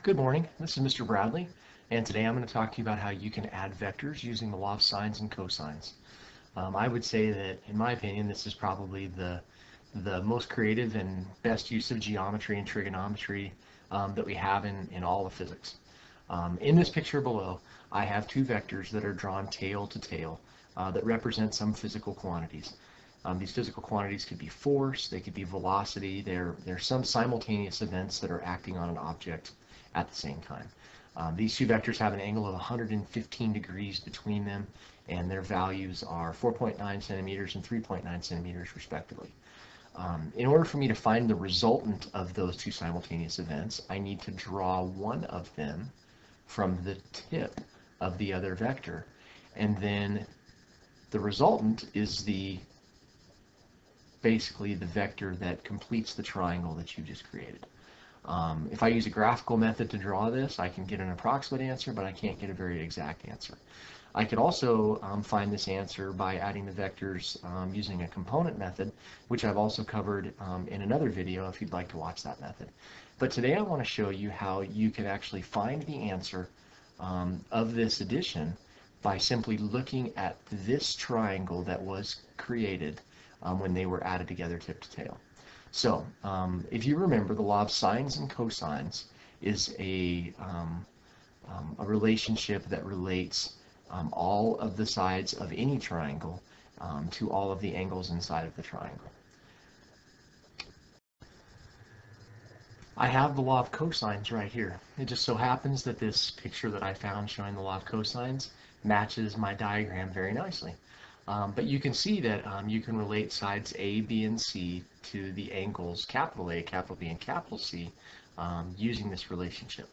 Good morning, this is Mr. Bradley, and today I'm going to talk to you about how you can add vectors using the law of sines and cosines. I would say that, in my opinion, this is probably the most creative and best use of geometry and trigonometry that we have in all of physics. In this picture below, I have two vectors that are drawn tail to tail that represent some physical quantities. These physical quantities could be force, they could be velocity, they're some simultaneous events that are acting on an object at the same time. These two vectors have an angle of 115 degrees between them, and their values are 4.9 centimeters and 3.9 centimeters respectively. In order for me to find the resultant of those two simultaneous events, I need to draw one of them from the tip of the other vector, and then the resultant is basically the vector that completes the triangle that you just created. If I use a graphical method to draw this, I can get an approximate answer, but I can't get a very exact answer. I could also find this answer by adding the vectors using a component method, which I've also covered in another video if you'd like to watch that method. But today I want to show you how you can actually find the answer of this addition by simply looking at this triangle that was created when they were added together tip to tail. So, if you remember, the law of sines and cosines is a relationship that relates all of the sides of any triangle to all of the angles inside of the triangle. I have the law of cosines right here. It just so happens that this picture that I found showing the law of cosines matches my diagram very nicely. But you can see that you can relate sides A, B, and C to the angles capital A, capital B, and capital C using this relationship.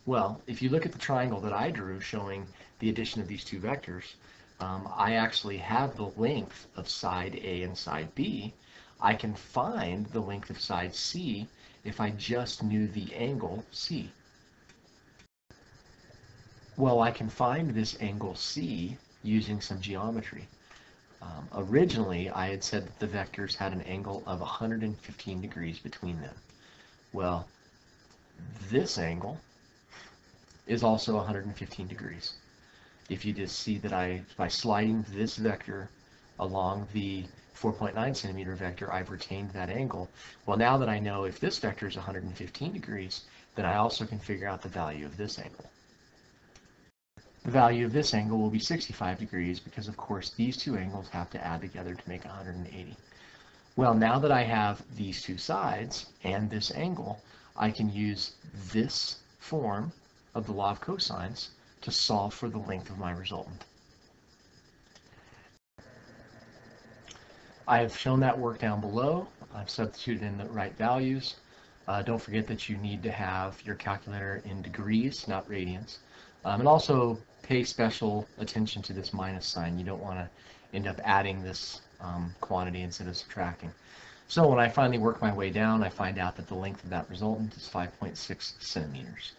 Well, if you look at the triangle that I drew showing the addition of these two vectors, I actually have the length of side A and side B. I can find the length of side C if I just knew the angle C. Well, I can find this angle C using some geometry. Originally, I had said that the vectors had an angle of 115 degrees between them. Well, this angle is also 115 degrees. If you just see that by sliding this vector along the 4.9 centimeter vector, I've retained that angle. Well, now that I know if this vector is 115 degrees, then I also can figure out the value of this angle. The value of this angle will be 65 degrees because, of course, these two angles have to add together to make 180. Well, now that I have these two sides and this angle, I can use this form of the law of cosines to solve for the length of my resultant. I have shown that work down below. I've substituted in the right values. Don't forget that you need to have your calculator in degrees, not radians. And also pay special attention to this minus sign. You don't want to end up adding this quantity instead of subtracting. So when I finally work my way down, I find out that the length of that resultant is 5.6 centimeters.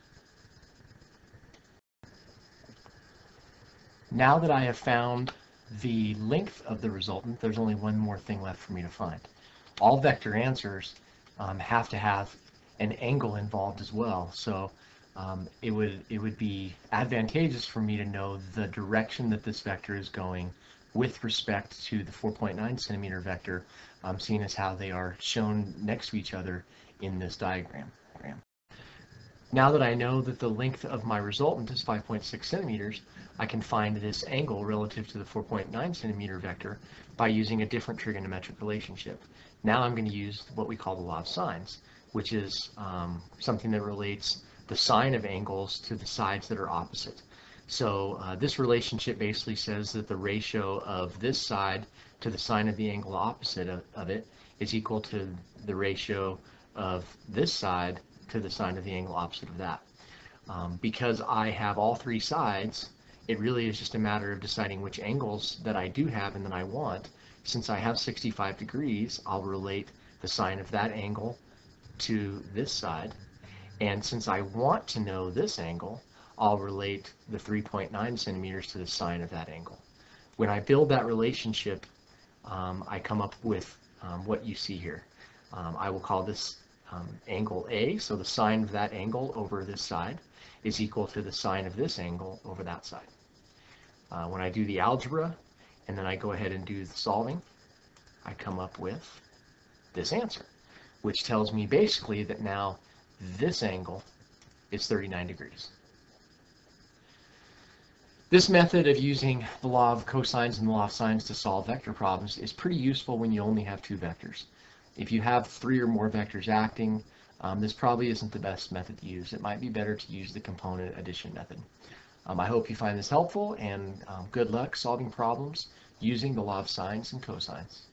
Now that I have found the length of the resultant, there's only one more thing left for me to find. All vector answers have to have an angle involved as well. So it would be advantageous for me to know the direction that this vector is going with respect to the 4.9 centimeter vector, seeing as how they are shown next to each other in this diagram. Now that I know that the length of my resultant is 5.6 centimeters, I can find this angle relative to the 4.9 centimeter vector by using a different trigonometric relationship. Now I'm going to use what we call the law of sines, which is something that relates the sine of angles to the sides that are opposite. So this relationship basically says that the ratio of this side to the sine of the angle opposite of it is equal to the ratio of this side to the sine of the angle opposite of that. Because I have all three sides, it really is just a matter of deciding which angles that I do have and that I want. Since I have 65 degrees, I'll relate the sine of that angle to this side. And since I want to know this angle, I'll relate the 3.9 centimeters to the sine of that angle. When I build that relationship, I come up with what you see here. I will call this angle A, so the sine of that angle over this side is equal to the sine of this angle over that side. When I do the algebra and then I go ahead and do the solving, I come up with this answer, which tells me basically that now this angle is 39 degrees. This method of using the law of cosines and the law of sines to solve vector problems is pretty useful when you only have two vectors. If you have three or more vectors acting, this probably isn't the best method to use. It might be better to use the component addition method. I hope you find this helpful, and good luck solving problems using the law of sines and cosines.